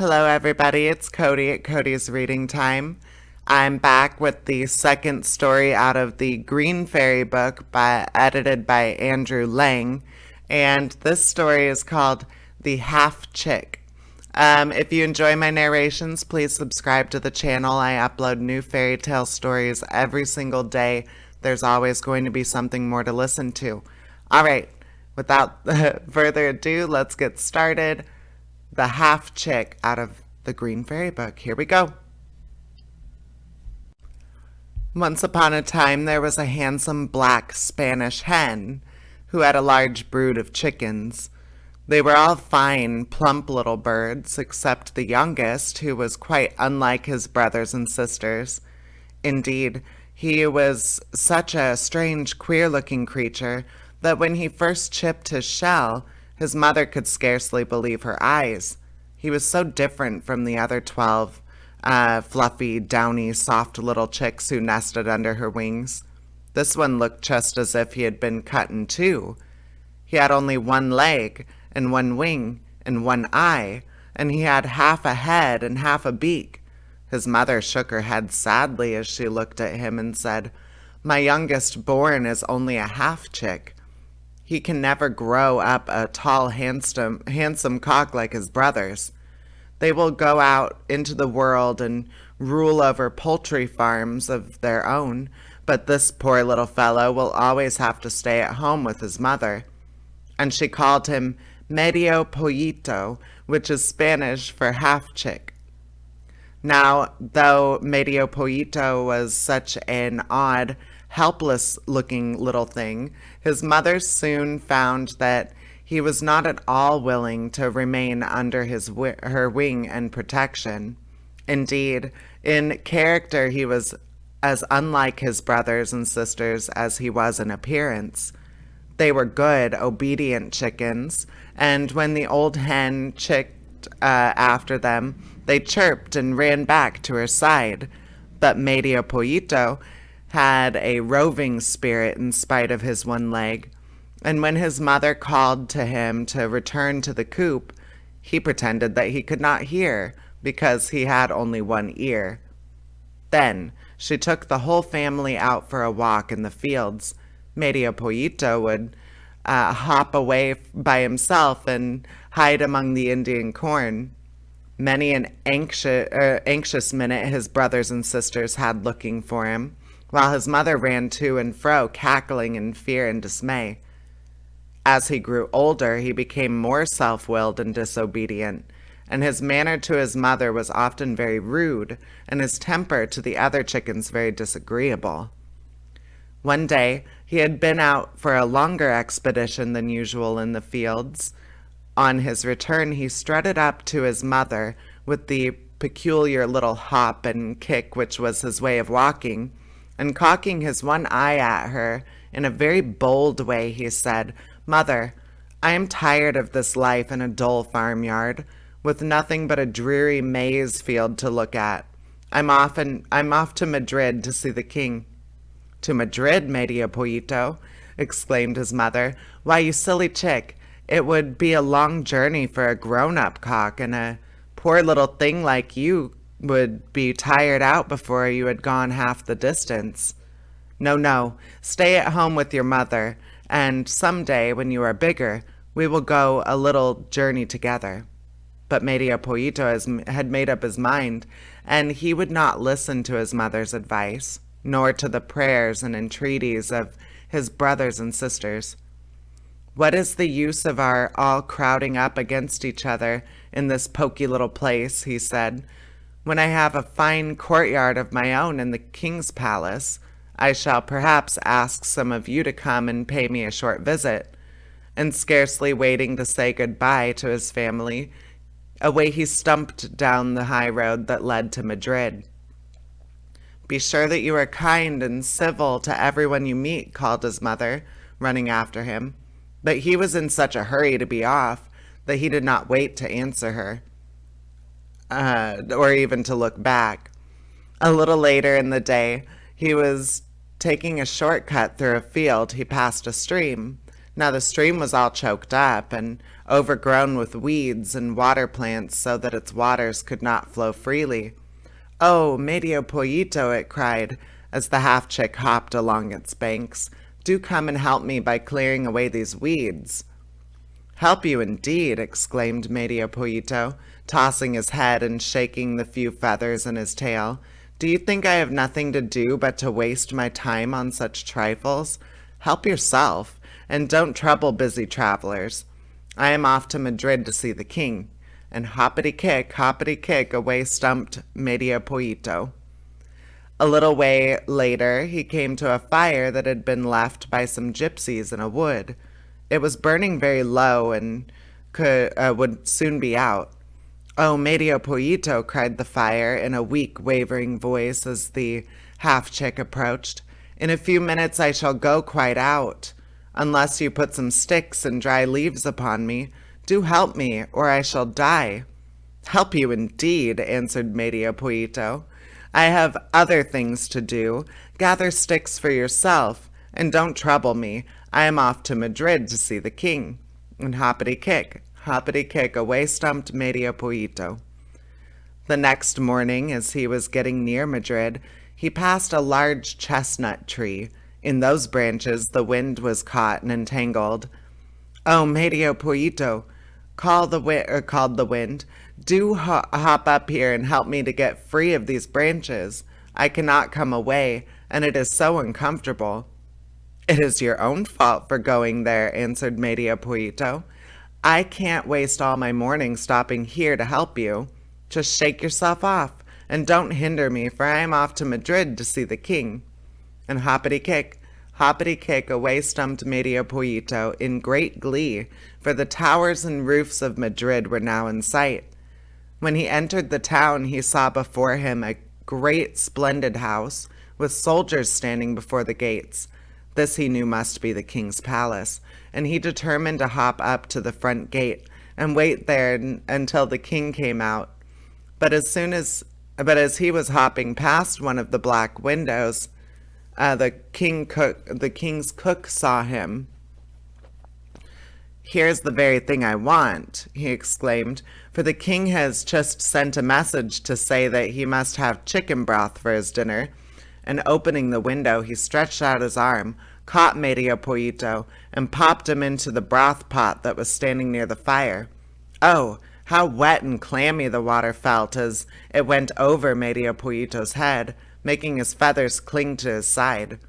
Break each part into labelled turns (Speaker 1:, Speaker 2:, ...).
Speaker 1: Hello, everybody. It's Cody at Cody's Reading Time. I'm back with the second story out of the Green Fairy book edited by Andrew Lang. And this story is called The Half Chick. If you enjoy my narrations, please subscribe to the channel. I upload new fairy tale stories every single day. There's always going to be something more to listen to. All right, without further ado, let's get started. The Half Chick out of the Green Fairy book. Here we go. Once upon a time, there was a handsome black Spanish hen who had a large brood of chickens. They were all fine, plump little birds, except the youngest, who was quite unlike his brothers and sisters. Indeed, he was such a strange, queer-looking creature that when he first chipped his shell, his mother could scarcely believe her eyes. He was so different from the other 12 fluffy, downy, soft little chicks who nested under her wings. This one looked just as if he had been cut in two. He had only one leg and one wing and one eye, and he had half a head and half a beak. His mother shook her head sadly as she looked at him and said, "My youngest born is only a half chick. He can never grow up a tall, handsome cock like his brothers. They will go out into the world and rule over poultry farms of their own, but this poor little fellow will always have to stay at home with his mother." And she called him Medio Pollito, which is Spanish for half chick. Now, though Medio Pollito was such an odd, helpless-looking little thing, his mother soon found that he was not at all willing to remain under her wing and protection. Indeed, in character he was as unlike his brothers and sisters as he was in appearance. They were good, obedient chickens, and when the old hen chicked after them, they chirped and ran back to her side. But Medio Pollito had a roving spirit in spite of his one leg, and when his mother called to him to return to the coop, he pretended that he could not hear because he had only one ear. Then she took the whole family out for a walk in the fields. Medio Pollito would hop away by himself and hide among the Indian corn. Many an anxious minute his brothers and sisters had looking for him, while his mother ran to and fro, cackling in fear and dismay. As he grew older, he became more self-willed and disobedient, and his manner to his mother was often very rude, and his temper to the other chickens very disagreeable. One day, he had been out for a longer expedition than usual in the fields. On his return, he strutted up to his mother with the peculiar little hop and kick which was his way of walking, and cocking his one eye at her in a very bold way, he said, "Mother, I am tired of this life in a dull farmyard, with nothing but a dreary maize field to look at. I'm off to Madrid to see the king." "To Madrid, Medio Pollito?" exclaimed his mother. "Why, you silly chick, it would be a long journey for a grown-up cock, and a poor little thing like you would be tired out before you had gone half the distance. No, no, stay at home with your mother, and some day, when you are bigger, we will go a little journey together." But Medio Pollito had made up his mind, and he would not listen to his mother's advice, nor to the prayers and entreaties of his brothers and sisters. "What is the use of our all crowding up against each other in this poky little place," he said. "When I have a fine courtyard of my own in the king's palace, I shall perhaps ask some of you to come and pay me a short visit." And scarcely waiting to say goodbye to his family, away he stumped down the high road that led to Madrid. "Be sure that you are kind and civil to everyone you meet," called his mother, running after him. But he was in such a hurry to be off that he did not wait to answer her, or even to look back. A little later in the day, he was taking a shortcut through a field. He passed a stream. Now the stream was all choked up, and overgrown with weeds and water plants so that its waters could not flow freely. "Oh, Medio Pollito," it cried, as the half-chick hopped along its banks. "Do come and help me by clearing away these weeds." "Help you indeed," exclaimed Medio Pollito, tossing his head and shaking the few feathers in his tail. "Do you think I have nothing to do but to waste my time on such trifles? Help yourself, and don't trouble busy travelers. I am off to Madrid to see the king." And hoppity kick, away stumped Medio Pollito. A little way later, he came to a fire that had been left by some gypsies in a wood. It was burning very low and would soon be out. "Oh, Medio Pollito," cried the fire in a weak, wavering voice as the half-chick approached. "In a few minutes I shall go quite out. Unless you put some sticks and dry leaves upon me, do help me, or I shall die." "Help you indeed," answered Medio Pollito. "I have other things to do. Gather sticks for yourself, and don't trouble me. I am off to Madrid to see the king." And hoppity kick, away stumped Medio Pollito. The next morning, as he was getting near Madrid, he passed a large chestnut tree. In those branches the wind was caught and entangled. "Oh, Medio Pollito," called the wind, "do hop up here and help me to get free of these branches. I cannot come away, and it is so uncomfortable." "It is your own fault for going there," answered Medio Pollito. "I can't waste all my morning stopping here to help you. Just shake yourself off, and don't hinder me, for I am off to Madrid to see the king." And hoppity kick, away stumped Medio Pollito in great glee, for the towers and roofs of Madrid were now in sight. When he entered the town, he saw before him a great splendid house, with soldiers standing before the gates. This he knew must be the king's palace, and he determined to hop up to the front gate and wait there until the king came out. But as he was hopping past one of the black windows, the king's cook saw him. "Here's the very thing I want," he exclaimed, "for the king has just sent a message to say that he must have chicken broth for his dinner." And opening the window, he stretched out his arm, caught Medio Pollito, and popped him into the broth pot that was standing near the fire. Oh, how wet and clammy the water felt as it went over Medio Pollito's head, making his feathers cling to his side.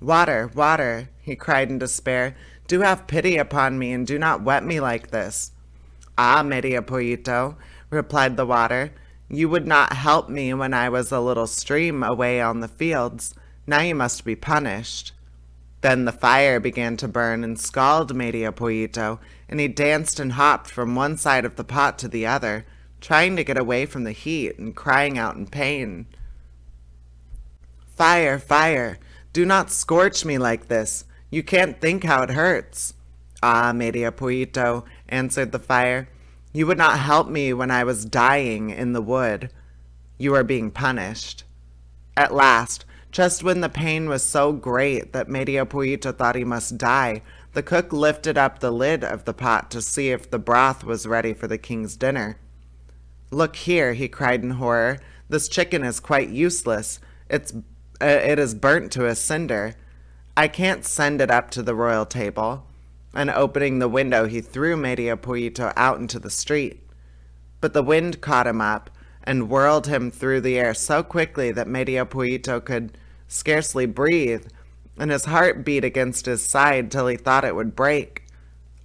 Speaker 1: "Water, water," he cried in despair, "do have pity upon me, and do not wet me like this." "Ah, Medio Pollito," replied the water, "you would not help me when I was a little stream away on the fields. Now you must be punished." Then the fire began to burn and scald Medio Pollito, and he danced and hopped from one side of the pot to the other, trying to get away from the heat and crying out in pain. "Fire, fire, do not scorch me like this. You can't think how it hurts." "Ah, Medio Pollito," answered the fire, "you would not help me when I was dying in the wood. You are being punished." At last, just when the pain was so great that Medio Pollito thought he must die, the cook lifted up the lid of the pot to see if the broth was ready for the king's dinner. "Look here," he cried in horror, "this chicken is quite useless. It is burnt to a cinder. I can't send it up to the royal table." And opening the window, he threw Medio Pollito out into the street. But the wind caught him up and whirled him through the air so quickly that Medio Pollito could scarcely breathe, and his heart beat against his side till he thought it would break.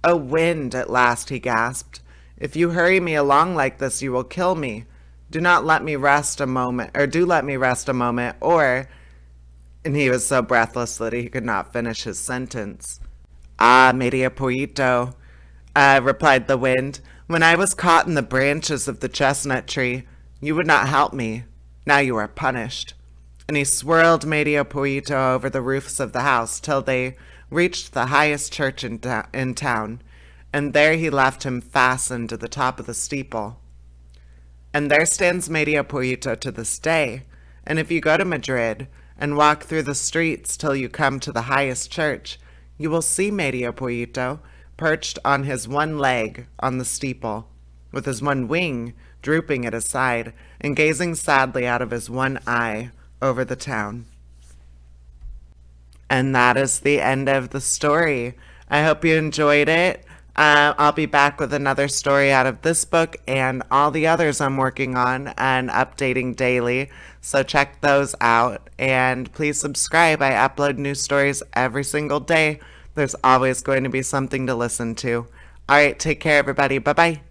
Speaker 1: "Oh, wind," at last he gasped, "if you hurry me along like this, you will kill me. Do let me rest a moment, or—" And he was so breathless that he could not finish his sentence. "Ah, Medio Pollito," replied the wind, "when I was caught in the branches of the chestnut tree, you would not help me. Now you are punished." And he swirled Medio Pollito over the roofs of the house till they reached the highest church in town, and there he left him fastened to the top of the steeple. And there stands Medio Pollito to this day, and if you go to Madrid and walk through the streets till you come to the highest church, you will see Medio Pollito perched on his one leg on the steeple, with his one wing drooping at his side, and gazing sadly out of his one eye over the town. And that is the end of the story. I hope you enjoyed it. I'll be back with another story out of this book and all the others I'm working on and updating daily. So check those out. And please subscribe. I upload new stories every single day. There's always going to be something to listen to. All right, take care, everybody. Bye-bye.